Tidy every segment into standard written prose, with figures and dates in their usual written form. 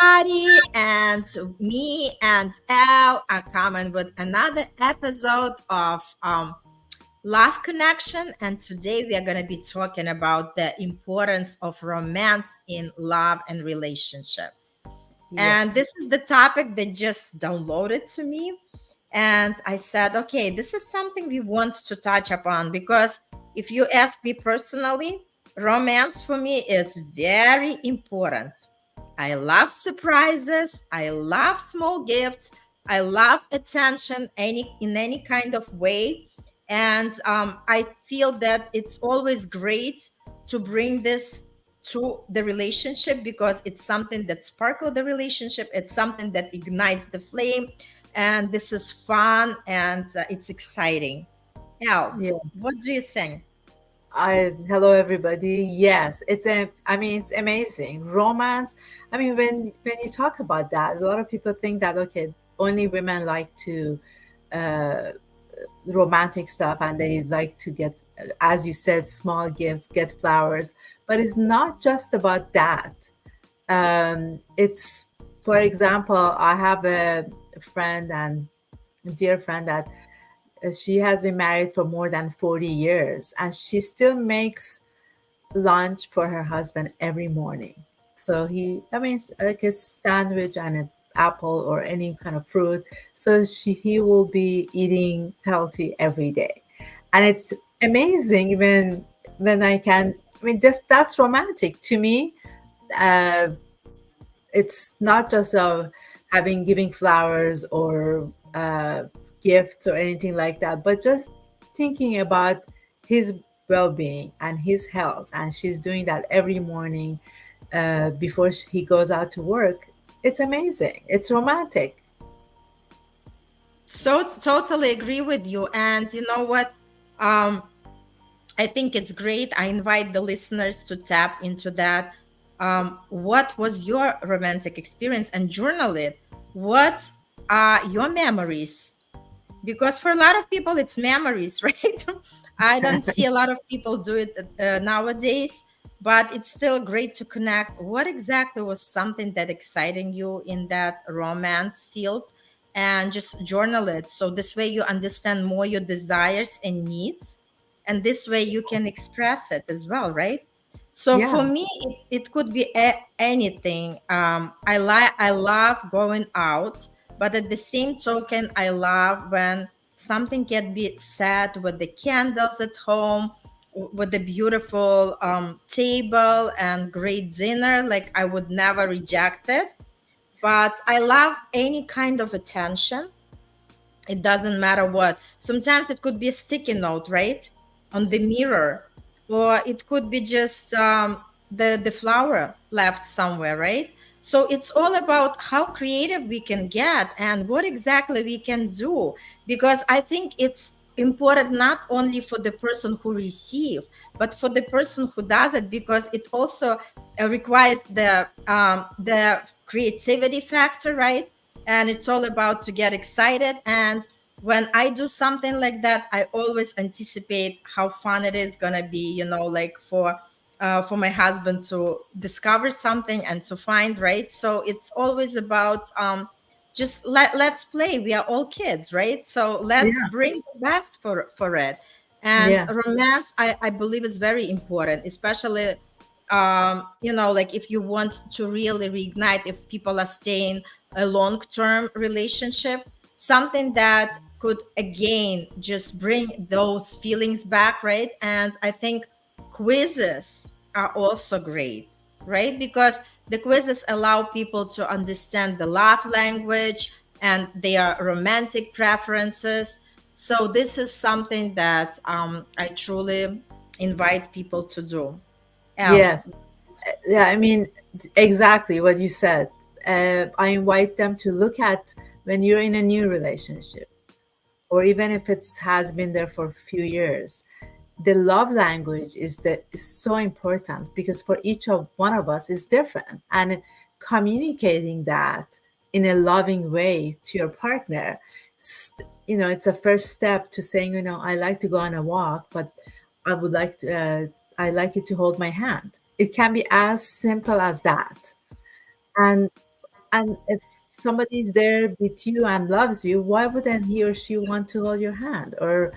everybody. And me and Elle are coming with another episode of Love Connection. And today we are going to be talking about the importance of romance in love and relationship. And Yes. this is the topic that just downloaded to me. And I said, okay, this is something we want to touch upon because if you ask me personally, romance for me is very important. I love surprises, I love small gifts, I love attention in any kind of way. And I feel that it's always great to bring this to the relationship because it's something that sparkles the relationship. It's something that ignites the flame, and this is fun and it's exciting. Al, what Yes. do you think? Hello everybody. Yes, it's amazing. Romance. When you talk about that, a lot of people think that okay, only women like to uh romantic stuff and they like to get, as you said, small gifts, get flowers, but it's not just about that. It's, for example, I have a friend and a dear friend that she has been married for more than 40 years and she still makes lunch for her husband every morning. So it's like a sandwich and an apple or any kind of fruit. So he will be eating healthy every day. And it's amazing when that's romantic to me. Uh, it's not just having giving flowers or gifts or anything like that, but just thinking about his well-being and his health, and she's doing that every morning before he goes out to work. It's amazing. It's romantic. So totally agree with you. And you know what? Um, I think it's great. I invite the listeners to tap into that. What was your romantic experience and journal it? What are your memories? Because for a lot of people, it's memories, right? I don't see a lot of people do it nowadays, but it's still great to connect. What exactly was something that exciting you in that romance field? And just journal it. So this way you understand more your desires and needs. And this way you can express it as well, right? So for Yeah. me, it could be anything. I love going out, but at the same token, I love when something can be set with the candles at home, with the beautiful table and great dinner. Like I would never reject it. But I love any kind of attention. It doesn't matter what. Sometimes it could be a sticky note, right? On the mirror. Or it could be just the flower left somewhere, right? So it's all about how creative we can get and what exactly we can do. Because I think it's important not only for the person who receive, but for the person who does it, because it also requires the creativity factor, right? And it's all about to get excited. And when I do something like that, I always anticipate how fun it is gonna be, like for my husband to discover something and to find, right? So it's always about just let's play. We are all kids, right? So let's Yeah. bring the best for it. And Yeah. romance, I believe, is very important, especially like if you want to really reignite, if people are staying a long-term relationship, something that could again just bring those feelings back, right? And I think quizzes are also great, right? Because the quizzes allow people to understand the love language and their romantic preferences. So this is something that I truly invite people to do. Al. Yes. Yeah, exactly what you said. I invite them to look at when you're in a new relationship, or even if it has been there for a few years, the love language is so important because for each of one of us is different, and communicating that in a loving way to your partner, it's a first step to saying, I like to go on a walk, but I like you to hold my hand. It can be as simple as that. And And if somebody's there with you and loves you, why wouldn't he or she want to hold your hand or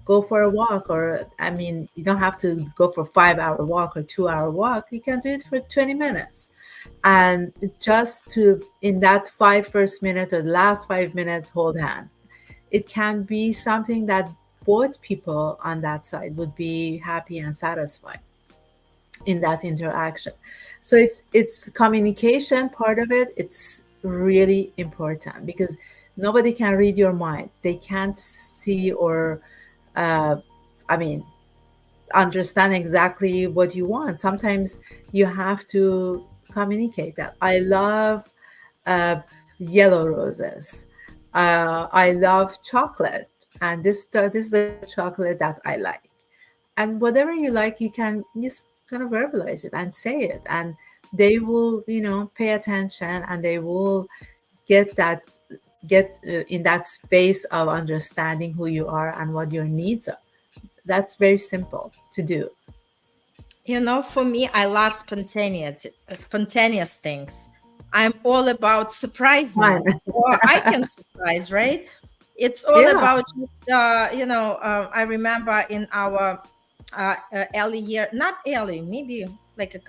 go for a walk? Or, I mean, you don't have to go for 5 hour walk or 2 hour walk. You can do it for 20 minutes. And just to, in that first minute or the last 5 minutes, hold hands. It can be something that both people on that side would be happy and satisfied in that interaction. So it's communication part of it. It's really important because nobody can read your mind. They can't see or uh, I mean understand exactly what you want. Sometimes you have to communicate that. I love uh, yellow roses. I love chocolate, and this is the kind of chocolate that I like. And whatever you like, you can just kind of verbalize it and say it, and they will, pay attention, and they will get that get in that space of understanding who you are and what your needs are. That's very simple to do. For me, I love spontaneous things. I'm all about surprise Fine. me, or I can surprise, right? It's all Yeah. about just, I remember in our early year, not early, maybe like a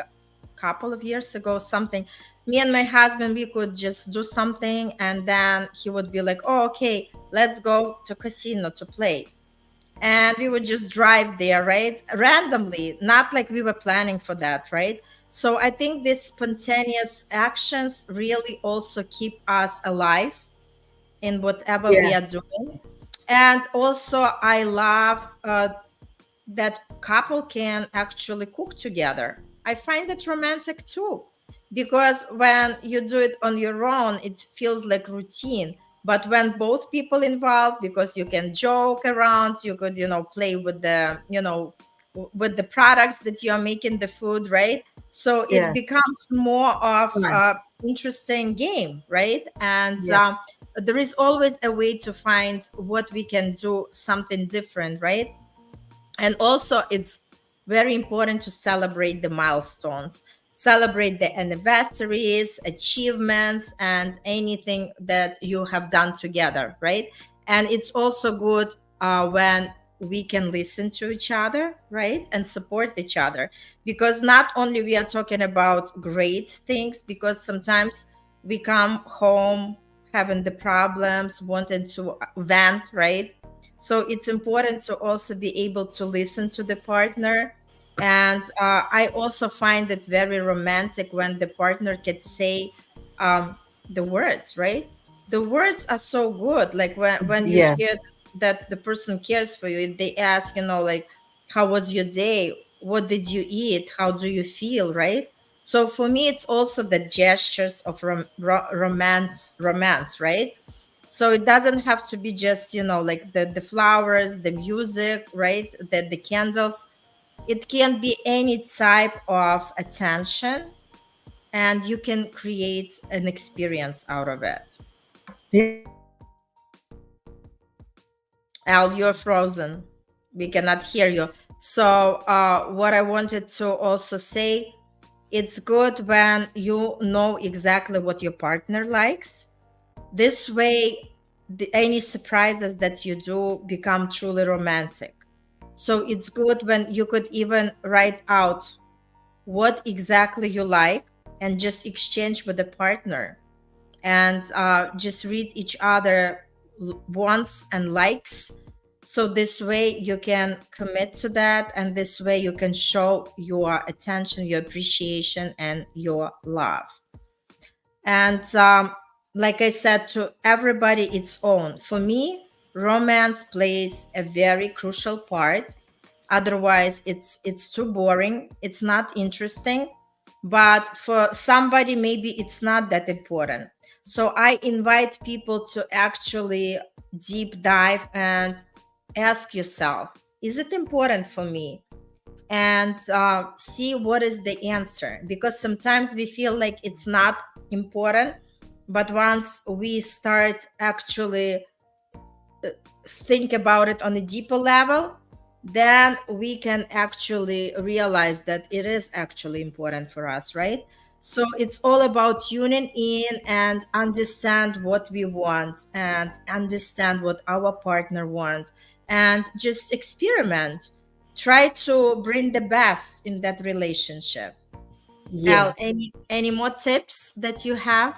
couple of years ago, something. Me and my husband, we could just do something, and then he would be like, "Oh, okay, let's go to casino to play." And we would just drive there, right, randomly, not like we were planning for that, right? So I think these spontaneous actions really also keep us alive in whatever we are Yes. doing. And also I love that couple can actually cook together. I find it romantic too, because when you do it on your own, it feels like routine. But when both people involved, because you can joke around, you could, play with with the products that you are making the food, right? So it Yes. becomes more of Fine. a interesting game, right? And Yeah. there is always a way to find what we can do something different, right? And also it's very important to celebrate the milestones, celebrate the anniversaries, achievements, and anything that you have done together, right? And it's also good when we can listen to each other, right, and support each other, because not only we are talking about great things, because sometimes we come home having the problems, wanting to vent, right? So it's important to also be able to listen to the partner. And I also find it very romantic when the partner can say um, the words, right? The words are so good. Like when you Yeah. hear that the person cares for you, if they ask, like, how was your day? What did you eat? How do you feel, right? So for me, it's also the gestures of romance, right? So it doesn't have to be just like the flowers, the music, right, the candles. It can be any type of attention, and you can create an experience out of it. Al, you're frozen, we cannot hear you. So what I wanted to also say, it's good when you know exactly what your partner likes. This way, any surprises that you do become truly romantic. So it's good when you could even write out what exactly you like and just exchange with the partner, and just read each other wants and likes. So this way you can commit to that, and this way you can show your attention, your appreciation, and your love. And like I said, to everybody its own. For me, romance plays a very crucial part. Otherwise, it's too boring. It's not interesting. But for somebody, maybe it's not that important. So I invite people to actually deep dive and ask yourself, is it important for me? And see what is the answer, because sometimes we feel like it's not important, but once we start actually think about it on a deeper level, then we can actually realize that it is actually important for us, right? So it's all about tuning in and understand what we want and understand what our partner wants and just experiment. Try to bring the best in that relationship. Al, Yes. any more tips that you have?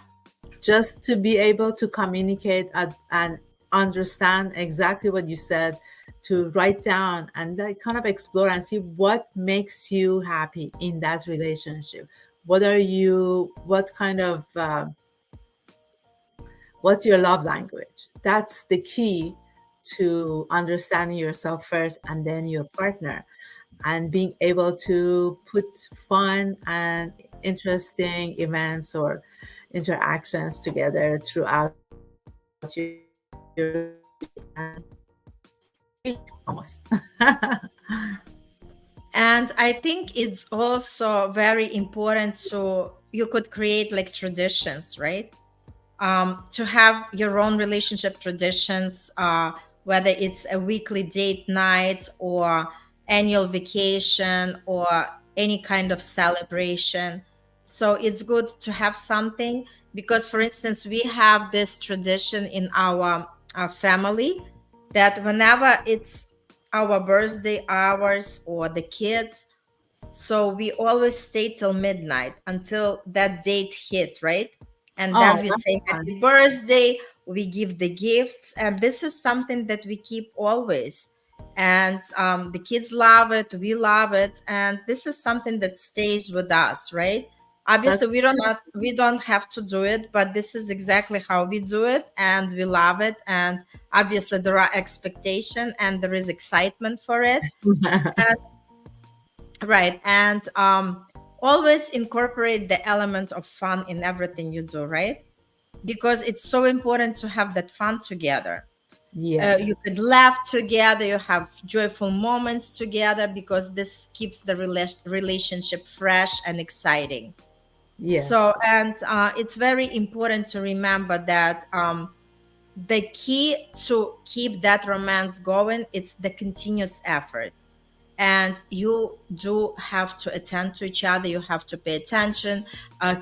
Just to be able to communicate and understand exactly what you said, to write down and like kind of explore and see what makes you happy in that relationship. What kind of what's your love language? That's the key to understanding yourself first and then your partner, and being able to put fun and interesting events or interactions together throughout your relationship, and every week almost. And I think it's also very important to you could create like traditions, right? To have your own relationship traditions, whether it's a weekly date night or annual vacation or any kind of celebration. So it's good to have something because, for instance, we have this tradition in our family that whenever it's our birthday hours or the kids, so we always stay till midnight until that date hit, right? And Oh, then we that's say happy nice. birthday, we give the gifts, and this is something that we keep always. And the kids love it, we love it, and this is something that stays with us, right? Obviously, That's we don't have to do it, but this is exactly how we do it, and we love it. And obviously, there are expectation and there is excitement for it. Right. And always incorporate the element of fun in everything you do, right? Because it's so important to have that fun together. You yes, could laugh together, you have joyful moments together because this keeps the relationship fresh and exciting. So, yes, and it's very important to remember that the key to keep that romance going, it's the continuous effort, and you do have to attend to each other, you have to pay attention.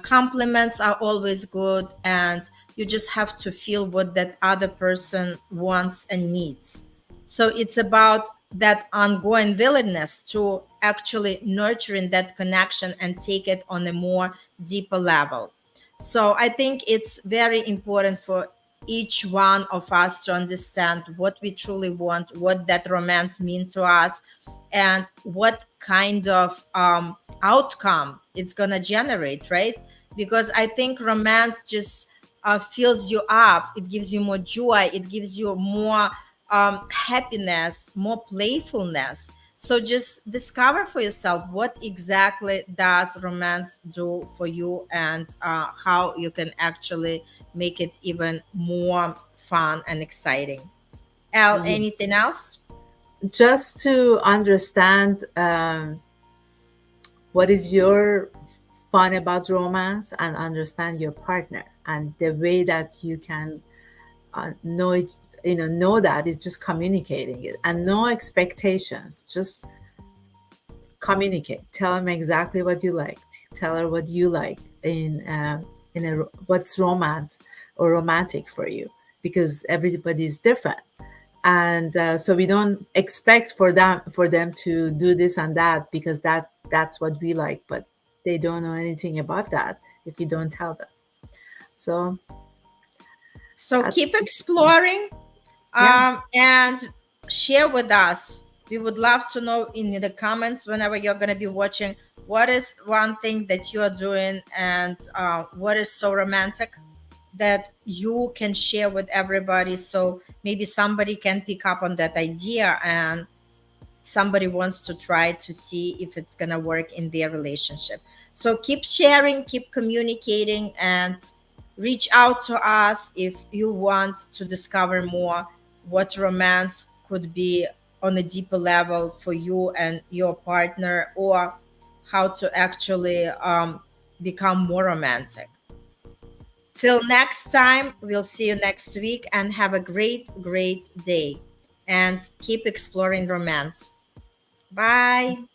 Compliments are always good, and you just have to feel what that other person wants and needs. So it's about that ongoing willingness to actually nurturing that connection and take it on a more deeper level. So I think it's very important for each one of us to understand what we truly want, what that romance means to us, and what kind of outcome it's going to generate, right? Because I think romance just fills you up, it gives you more joy, it gives you more happiness, more playfulness. So just discover for yourself what exactly does romance do for you, and how you can actually make it even more fun and exciting. Al, yes. anything else? Just to understand what is your fun about romance, and understand your partner, and the way that you can know it, know that is just communicating it, and no expectations, just communicate. Tell them exactly what you like. Tell her what you like in a what's romance or romantic for you, because everybody is different. And so we don't expect for them to do this and that, because that's what we like, but they don't know anything about that if you don't tell them. So So that's keep exploring, yeah. and share with us. We would love to know in the comments whenever you're going to be watching, what is one thing that you are doing, and what is so romantic that you can share with everybody. So maybe somebody can pick up on that idea, and somebody wants to try to see if it's going to work in their relationship. So keep sharing, keep communicating, and reach out to us if you want to discover more what romance could be on a deeper level for you and your partner, or how to actually become more romantic. Till next time, we'll see you next week, and have a great, great day, and keep exploring romance. Bye.